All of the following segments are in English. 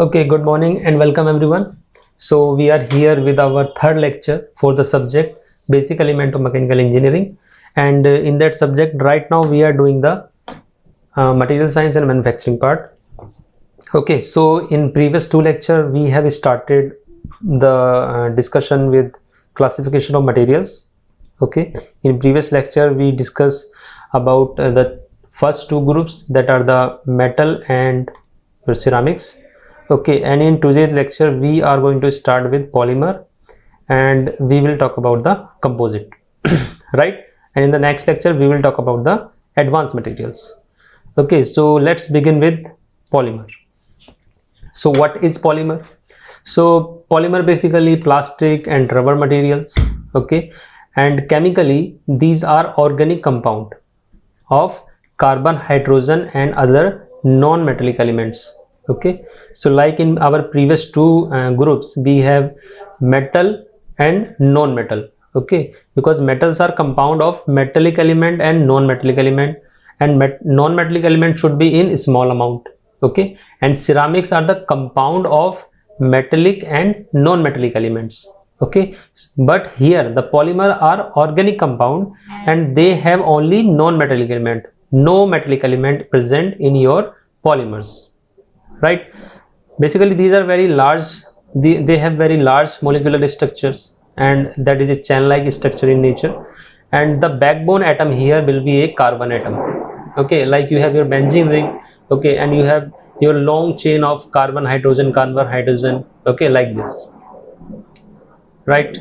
Okay, good morning and welcome everyone. So we are here with our third lecture for the subject Basic Element of Mechanical Engineering, and in that subject right now we are doing the Material Science and Manufacturing part. Okay, so in previous two lecture we have started the discussion with classification of materials. Okay, in previous lecture we discussed about the first two groups, that are the metal and your ceramics. Okay, and in today's lecture we are going to start with polymer and we will talk about the composite right, and in the next lecture we will talk about the advanced materials. Okay, so let's begin with polymer. So what is polymer? So polymer basically plastic and rubber materials. Okay, and chemically these are organic compound of carbon, hydrogen and other non-metallic elements. Okay, so like in our previous two groups we have metal and non-metal. Okay, because metals are compound of metallic element and non-metallic element, and non-metallic element should be in small amount. Okay, and ceramics are the compound of metallic and non-metallic elements. Okay, but here the polymer are organic compound and they have only non-metallic element, no metallic element present in your polymers, right? Basically these are very large, they have very large molecular structures, and that is a chain like structure in nature, and the backbone atom here will be a carbon atom. Okay, like you have your benzene ring. Okay, and you have your long chain of carbon, hydrogen, carbon, hydrogen. Okay, like this, right?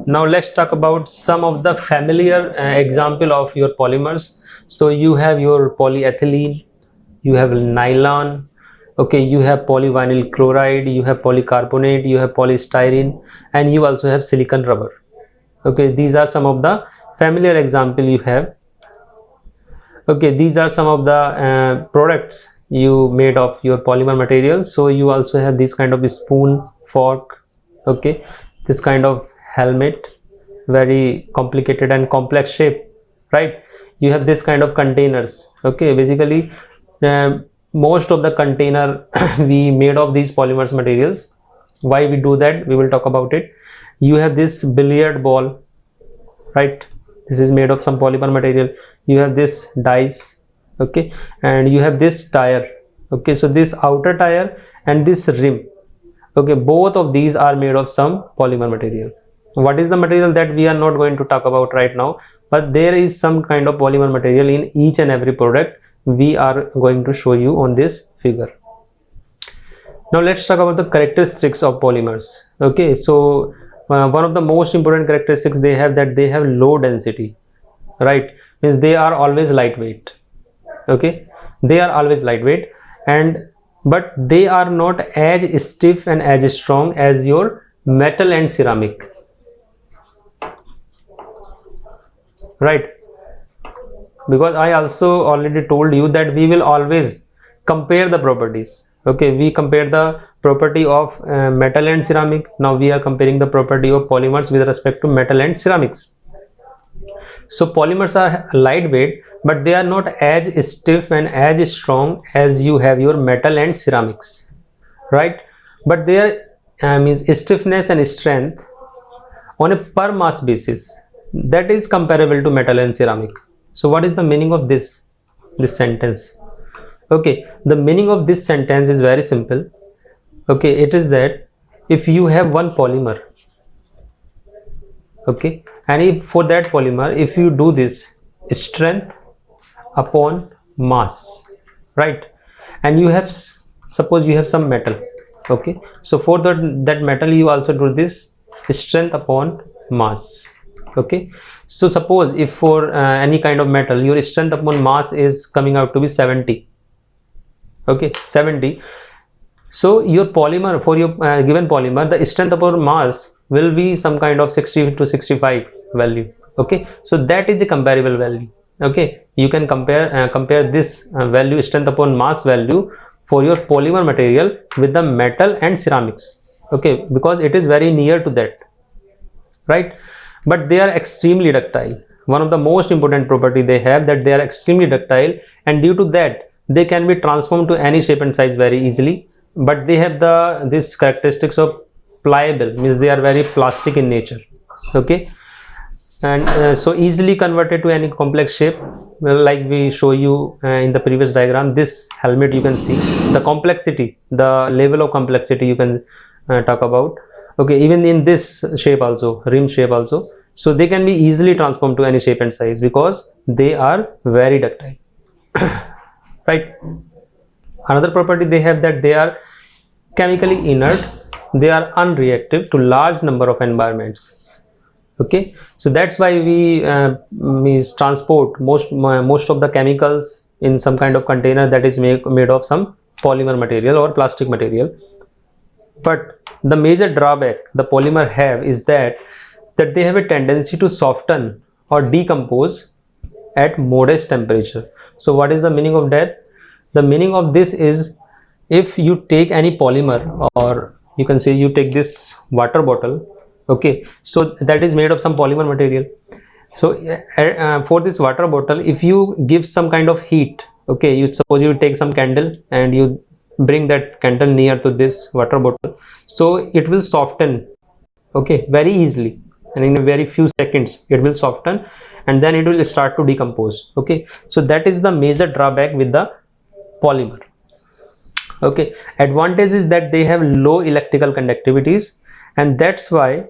Now let's talk about some of the familiar example of your polymers. So you have your polyethylene, you have nylon. Okay, you have polyvinyl chloride, you have polycarbonate, you have polystyrene, and you also have silicon rubber. Okay, these are some of the familiar example you have. Okay, these are some of the products you made of your polymer material. So you also have this kind of spoon, fork. Okay, this kind of helmet, very complicated and complex shape, right? You have this kind of containers. Okay, basically most of the container we made of these polymers materials. Why we do that, we will talk about it. You have this billiard ball, right? This is made of some polymer material. You have this dice. Okay, and you have this tire. Okay, so this outer tire and this rim, okay, both of these are made of some polymer material. What is the material, that we are not going to talk about right now, but there is some kind of polymer material in each and every product we are going to show you on this figure. Now let's talk about the characteristics of polymers. Okay, so one of the most important characteristics they have, that they have low density, right? Means they are always lightweight. Okay, they are always lightweight, and but they are not as stiff and as strong as your metal and ceramic, right? Because I also already told you that we will always compare the properties. Okay, we compare the property of metal and ceramic. Now we are comparing the property of polymers with respect to metal and ceramics. So polymers are lightweight, but they are not as stiff and as strong as you have your metal and ceramics, right? But their means stiffness and strength on a per mass basis, that is comparable to metal and ceramics. So what is the meaning of this sentence? Okay, the meaning of this sentence is very simple. Okay, it is that if you have one polymer, okay, and if for that polymer, if you do this strength upon mass, right, and you have, suppose you have some metal. Okay, so for that metal you also do this strength upon mass. Okay, so suppose if for any kind of metal your strength upon mass is coming out to be 70. Okay, 70. So your polymer, for your given polymer, the strength upon mass will be some kind of 60 to 65 value. Okay, so that is the comparable value. Okay, you can compare this value, strength upon mass value for your polymer material with the metal and ceramics. Okay, because it is very near to that, right? But they are extremely ductile. One of the most important property they have, that they are extremely ductile, and due to that they can be transformed to any shape and size very easily. but they have this characteristics of pliable, means they are very plastic in nature. Okay, and so easily converted to any complex shape. Well, like we show you in the previous diagram, this helmet, you can see the complexity, the level of complexity you can talk about. Okay, even in this shape also, rim shape also, so they can be easily transformed to any shape and size because they are very ductile. Right. Another property they have, that they are chemically inert, they are unreactive to large number of environments. Okay, so that's why we transport most of the chemicals in some kind of container that is made of some polymer material or plastic material. But the major drawback the polymer have is that they have a tendency to soften or decompose at modest temperature. So what is the meaning of that? The meaning of this is, if you take any polymer, or you can say you take this water bottle, okay, so that is made of some polymer material. So for this water bottle, if you give some kind of heat, okay, you suppose you take some candle and you bring that candle near to this water bottle, so it will soften, okay, very easily, and in a very few seconds it will soften, and then it will start to decompose. Okay, so that is the major drawback with the polymer. Okay, advantage is that they have low electrical conductivities, and that's why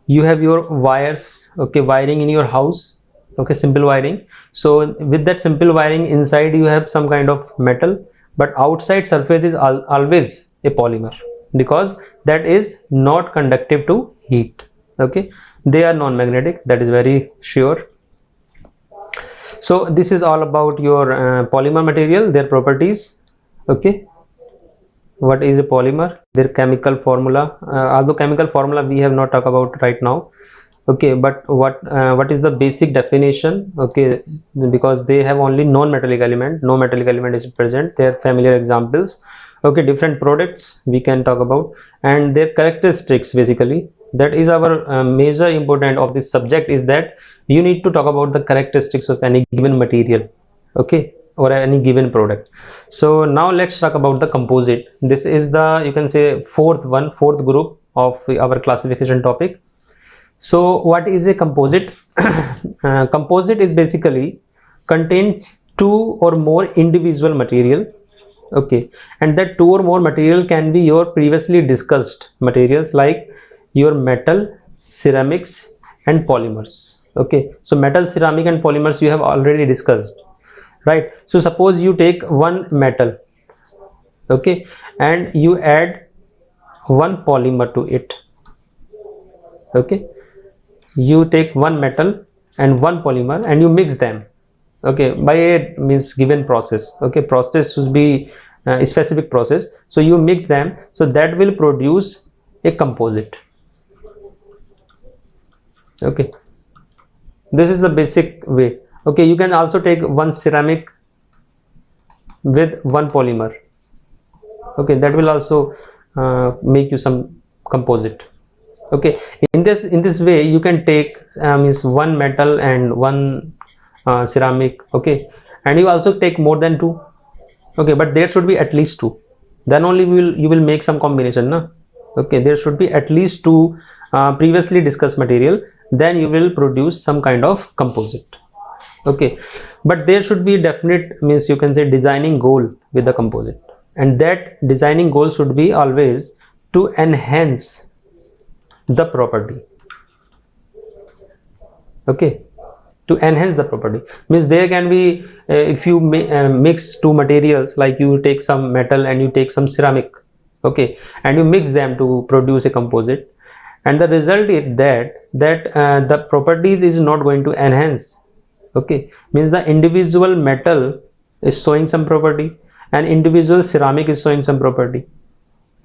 you have your wires, okay, wiring in your house, okay, simple wiring. So with that simple wiring, inside you have some kind of metal, but outside surface is always a polymer, because that is not conductive to heat. Okay, they are non-magnetic, that is very sure. So this is all about your polymer material, their properties. Okay, what is a polymer, their chemical formula, although chemical formula we have not talked about right now. Okay, but what is the basic definition? Okay, because they have only non-metallic element, no metallic element is present, their familiar examples. Okay, different products we can talk about, and their characteristics. Basically, that is our major important of this subject, is that you need to talk about the characteristics of any given material, okay, or any given product. So now let's talk about the composite. This is the, you can say, fourth group of our classification topic. So what is a composite? Composite is basically contain two or more individual material, okay, and that two or more material can be your previously discussed materials, like your metal, ceramics and polymers. Okay, so metal, ceramic and polymers you have already discussed, right? So suppose you take one metal, okay, and you add one polymer to it. Okay, you take one metal and one polymer and you mix them, okay, by a means given process. Okay, process should be a specific process. So you mix them, so that will produce a composite. Okay, this is the basic way. Okay, you can also take one ceramic with one polymer, okay, that will also make you some composite. Okay, in this way you can take means one metal and one ceramic, okay, and you also take more than two, okay, but there should be at least two, then only you will make some combination, na? Okay, there should be at least two previously discussed material, then you will produce some kind of composite. Okay, but there should be definite, means you can say, designing goal with the composite, and that designing goal should be always to enhance the property. Okay, to enhance the property means there can be if you mix two materials, like you take some metal and you take some ceramic, okay, and you mix them to produce a composite, and the result is that the properties is not going to enhance. Okay, means the individual metal is showing some property and individual ceramic is showing some property.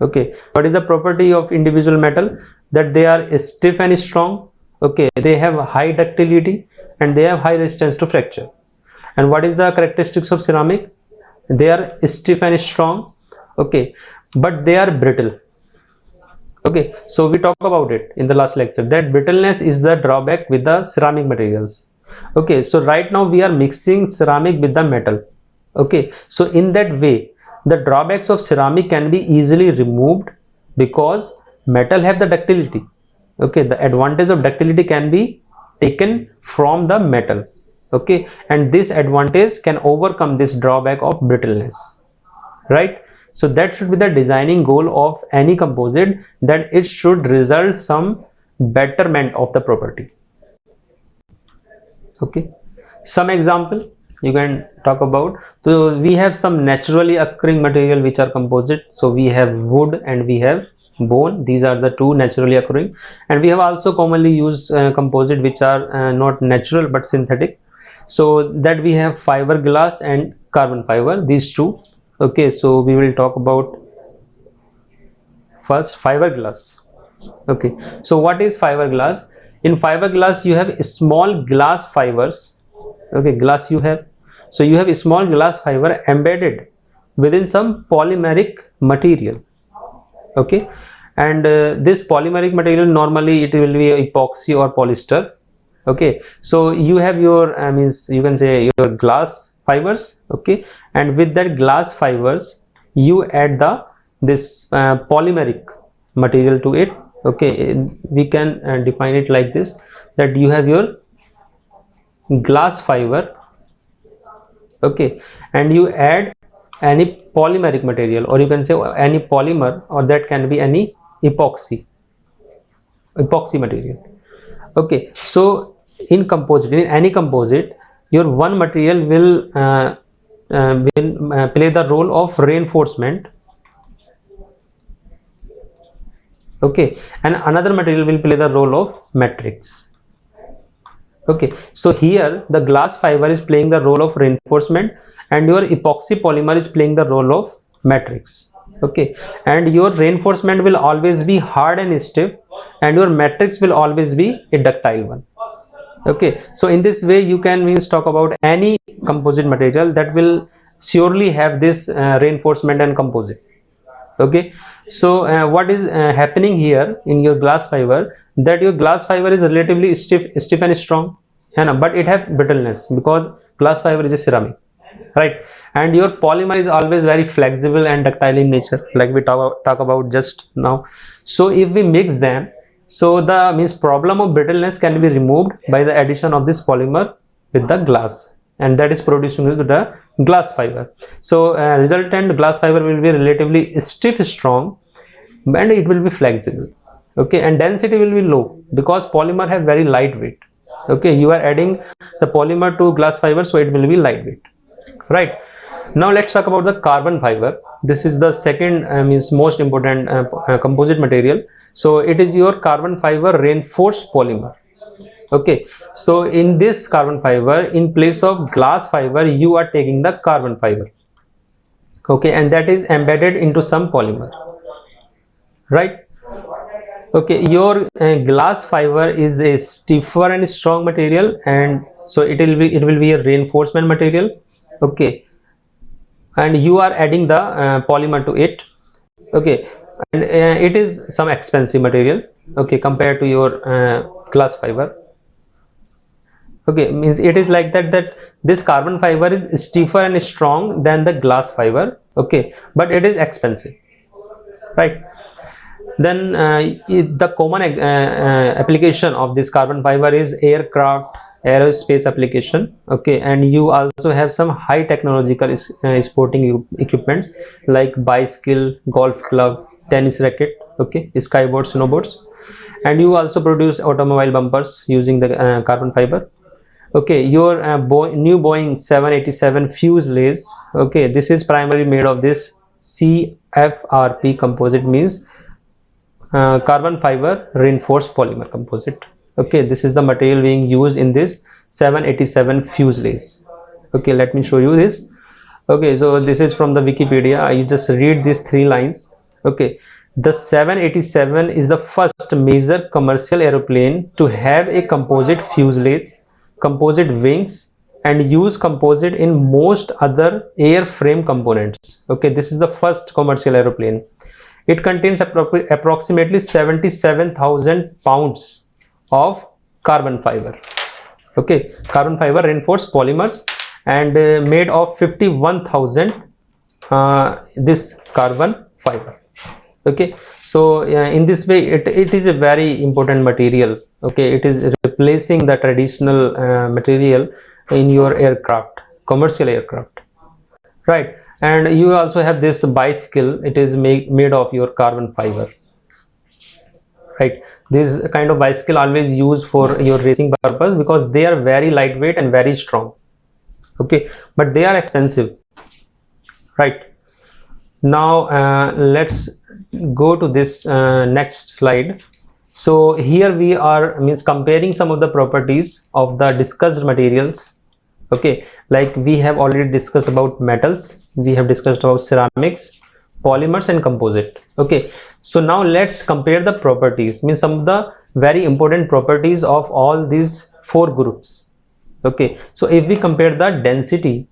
Okay, what is the property of individual metal? That they are stiff and strong, okay, they have high ductility and they have high resistance to fracture. And what is the characteristics of ceramic? They are stiff and strong, okay, but they are brittle. Okay, so we talked about it in the last lecture, that brittleness is the drawback with the ceramic materials. Okay, so right now we are mixing ceramic with the metal. Okay, so in that way the drawbacks of ceramic can be easily removed because metal have the ductility. Okay, the advantage of ductility can be taken from the metal. Okay, and this advantage can overcome this drawback of brittleness, right? So that should be the designing goal of any composite, that it should result some betterment of the property. Okay, some example you can talk about. So we have some naturally occurring material which are composite. So we have wood and we have bone. These are the two naturally occurring, and we have also commonly used composite which are not natural but synthetic. So that we have fiberglass and carbon fiber, these two. Okay, so we will talk about first fiberglass. Okay, so what is fiberglass? In fiberglass you have small glass fibers. Okay, glass you have, so you have a small glass fiber embedded within some polymeric material. Okay, and this polymeric material, normally it will be epoxy or polyester. Okay, so you have your means you can say your glass fibers. Okay, and with that glass fibers you add this polymeric material to it. Okay, we can define it like this, that you have your glass fiber. Okay, and you add any polymeric material, or you can say any polymer, or that can be any epoxy material. Okay, so in any composite, your one material will play the role of reinforcement. Okay, and another material will play the role of matrix. Okay, so here the glass fiber is playing the role of reinforcement and your epoxy polymer is playing the role of matrix. Okay, and your reinforcement will always be hard and stiff, and your matrix will always be a ductile one. Okay, so in this way you can talk about any composite material that will surely have this reinforcement and composite. Okay, so what is happening here in your glass fiber, that your glass fiber is relatively stiff and strong, but it have brittleness because glass fiber is a ceramic, right? And your polymer is always very flexible and ductile in nature, like we talk about just now. So if we mix them, so the problem of brittleness can be removed by the addition of this polymer with the glass, and that is producing with the glass fiber. So resultant glass fiber will be relatively stiff, strong, and it will be flexible. Okay, and density will be low because polymer have very light weight. Okay, you are adding the polymer to glass fiber, so it will be lightweight, right? Now let's talk about the carbon fiber. This is the second most important composite material. So it is your carbon fiber reinforced polymer. Okay, so in this carbon fiber, in place of glass fiber, you are taking the carbon fiber. Okay, and that is embedded into some polymer, right? Okay, your glass fiber is a stiffer and strong material, and so it will be a reinforcement material. Okay, and you are adding the polymer to it. Okay, and it is some expensive material. Okay, compared to your glass fiber. Okay, means it is like that this carbon fiber is stiffer and strong than the glass fiber. Okay, but it is expensive, right? Then the common application of this carbon fiber is aircraft, aerospace application. Okay, and you also have some high technological sporting equipments like bicycle, golf club, tennis racket. Okay, skyboards, snowboards, and you also produce automobile bumpers using the carbon fiber. Okay, your new Boeing 787 fuselage. Okay, this is primarily made of this CFRP composite, means carbon fiber reinforced polymer composite. Okay, this is the material being used in this 787 fuselage. Okay, let me show you this. Okay, so this is from the Wikipedia. You just read these 3 lines. Okay, the 787 is the first major commercial aeroplane to have a composite fuselage, composite wings, and use composite in most other airframe components. Okay, this is the first commercial aeroplane. It contains approximately 77,000 pounds of carbon fiber. Okay, carbon fiber reinforced polymers, and made of 51,000 this carbon fiber. Okay, so in this way it is a very important material. Okay, it is replacing the traditional material in your aircraft, commercial aircraft, right? And you also have this bicycle, it is made of your carbon fiber, right? This kind of bicycle always used for your racing purpose because they are very lightweight and very strong. Okay, but they are expensive, right? Now let's go to this next slide. So here we are comparing some of the properties of the discussed materials. Okay, like we have already discussed about metals, we have discussed about ceramics, polymers and composite. Okay, so now let's compare the properties, some of the very important properties of all these four groups. Okay, so if we compare the density,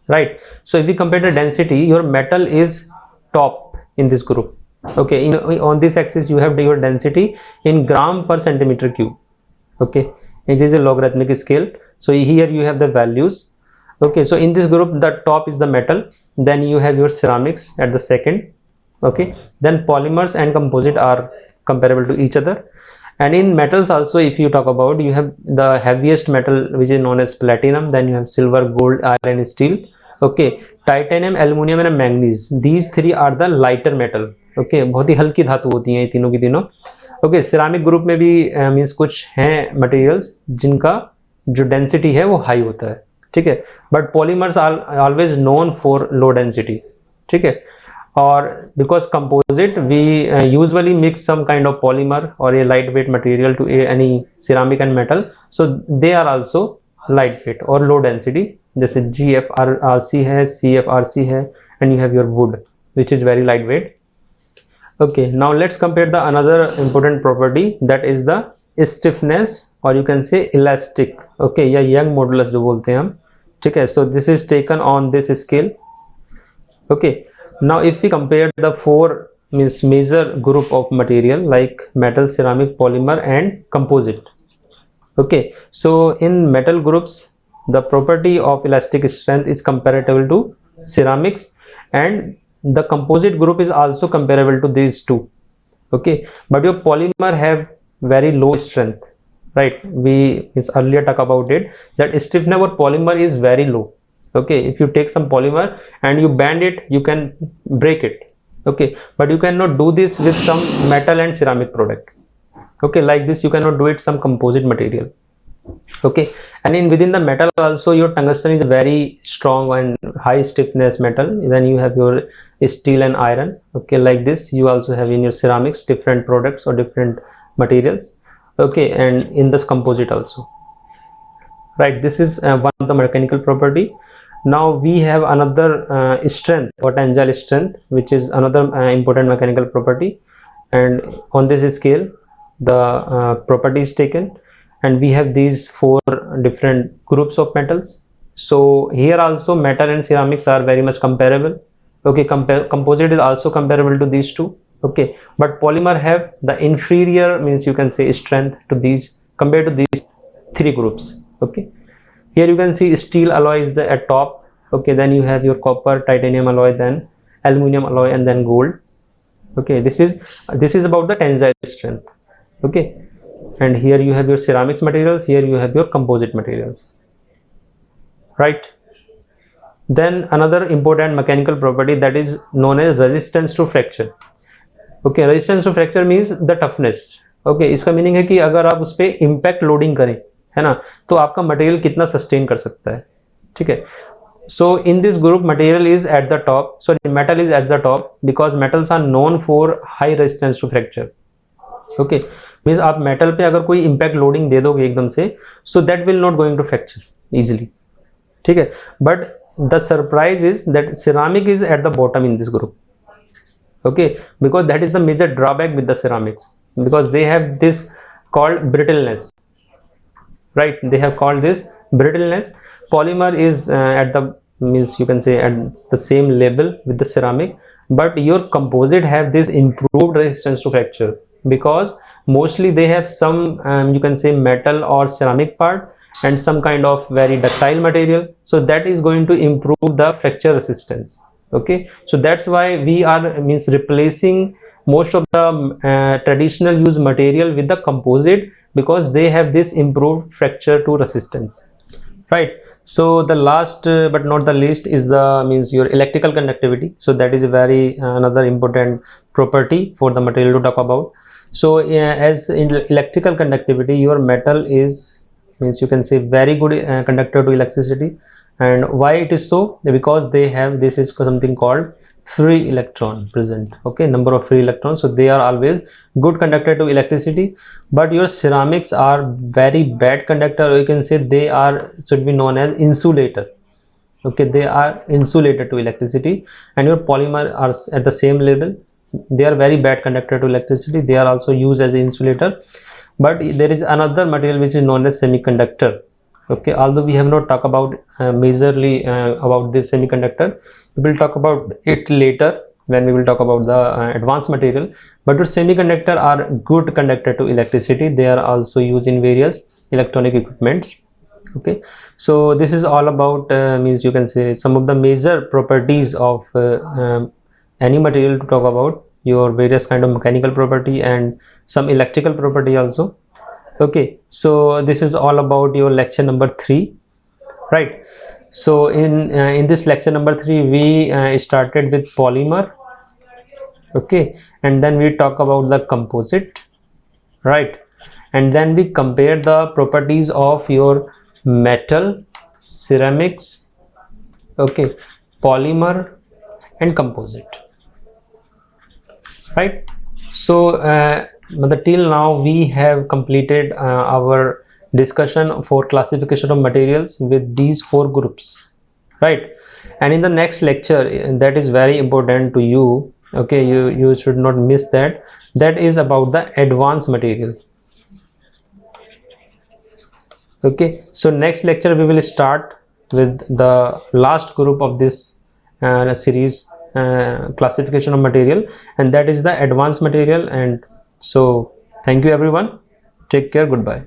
right, so if we compare the density, your metal is top in this group. Okay, on this axis you have your density in gram per centimeter cube. Okay, it is a logarithmic scale, so here you have the values. Okay, so in this group the top is the metal, then you have your ceramics at the second. Okay, then polymers and composite are comparable to each other. And in metals also, if you talk about, you have the heaviest metal which is known as platinum, then you have silver, gold, iron, steel. Okay, titanium, aluminum and manganese, these three are the lighter metal. Okay, बहुत ही हल्की धातु होती हैं ये तीनों की तीनों. Okay, ceramic group में भी मीन्स कुछ हैं मटेरियल्स जिनका जो डेंसिटी है वो हाई होता है, ठीक है, but polymers are always known for low density, ठीक है. और because composite we usually mix some kind of polymer और a light weight material to any ceramic and metal, so they are also light weight और low density, जैसे GFRC है, CFRC है, and you have your wood which is very light weight. Okay, now let's compare the another important property, that is the stiffness or you can say elastic. Okay, या Young modulus जो बोलते हैं हम, ठीक है. So this is taken on this scale. Okay, now if we compare the four major group of material like metal, ceramic, polymer and composite. Okay, so in metal groups the property of elastic strength is comparable to ceramics, and the composite group is also comparable to these two. Okay, but your polymer have very low strength, right? We earlier talk about it, that stiffness of polymer is very low. Okay, if you take some polymer and you bend it, you can break it. Okay, but you cannot do this with some metal and ceramic product. Okay, like this you cannot do it some composite material. Okay, and in within the metal also your tungsten is very strong and high stiffness metal, then you have your steel and iron. Okay, like this you also have in your ceramics different products or different materials. Okay, and in this composite also, right? This is one of the mechanical property. Now we have another strength or tensile strength, which is another important mechanical property, and on this scale the property is taken, and we have these four different groups of metals. So here also metal and ceramics are very much comparable. Okay, composite is also comparable to these two. Okay, but polymer have the inferior, means you can say, strength to these compared to these three groups. Okay, here you can see steel alloy is the at top. Okay, then you have your copper, titanium alloy, then aluminum alloy, and then gold. Okay, this is about the tensile strength. Okay, and here you have your ceramics materials, here you have your composite materials, right? Then another important mechanical property, that is known as resistance to fracture. Okay, resistance to fracture means the toughness. Okay, इसका meaning है कि अगर आप उस पर impact loading करें, है ना, तो आपका मटेरियल कितना सस्टेन कर सकता है, ठीक है. So in this group material is at the top, sorry, metal is at the top because metals are known for high resistance to fracture. Okay, means आप मेटल पे अगर कोई इम्पैक्ट लोडिंग दे दोगे एकदम से, so that will not going to fracture easily, ठीक है. But the surprise is that ceramic is at the bottom in this group. Okay, because that is the major drawback with the ceramics, because they have this called brittleness, right? They have called this brittleness. Polymer is at the, means you can say, at the same level with the ceramic, but your composite have this improved resistance to fracture because mostly they have some you can say metal or ceramic part and some kind of very ductile material, so that is going to improve the fracture resistance. Okay, so that's why we are replacing most of the traditional use material with the composite, because they have this improved fracture to resistance, right? So the last but not the least is the your electrical conductivity. So that is a very another important property for the material to talk about. So as in electrical conductivity, your metal is you can say very good conductor to electricity. And why it is so? Because they have this is something called free electron present. Okay, number of free electrons, so they are always good conductor to electricity. But your ceramics are very bad conductor, or you can say they are should be known as insulator. Okay, they are insulated to electricity. And your polymer are at the same level, they are very bad conductor to electricity, they are also used as an insulator. But there is another material which is known as semiconductor. Okay, although we have not talked about majorly about this semiconductor, we will talk about it later when we will talk about the advanced material. But your semiconductor are good conductor to electricity, they are also used in various electronic equipments. Okay, so this is all about you can say some of the major properties of any material to talk about, your various kind of mechanical property and some electrical property also. Okay, so this is all about your lecture number 3, right? So in this lecture number 3 we started with polymer. Okay, and then we talk about the composite, right? And then we compare the properties of your metal, ceramics, okay, polymer and composite, right? So till now we have completed our discussion for classification of materials with these 4 groups, right? And in the next lecture, that is very important to you, okay, you should not miss that, that is about the advanced material. Okay, so next lecture we will start with the last group of this series, classification of material, and that is the advanced material. And so thank you everyone, take care, goodbye.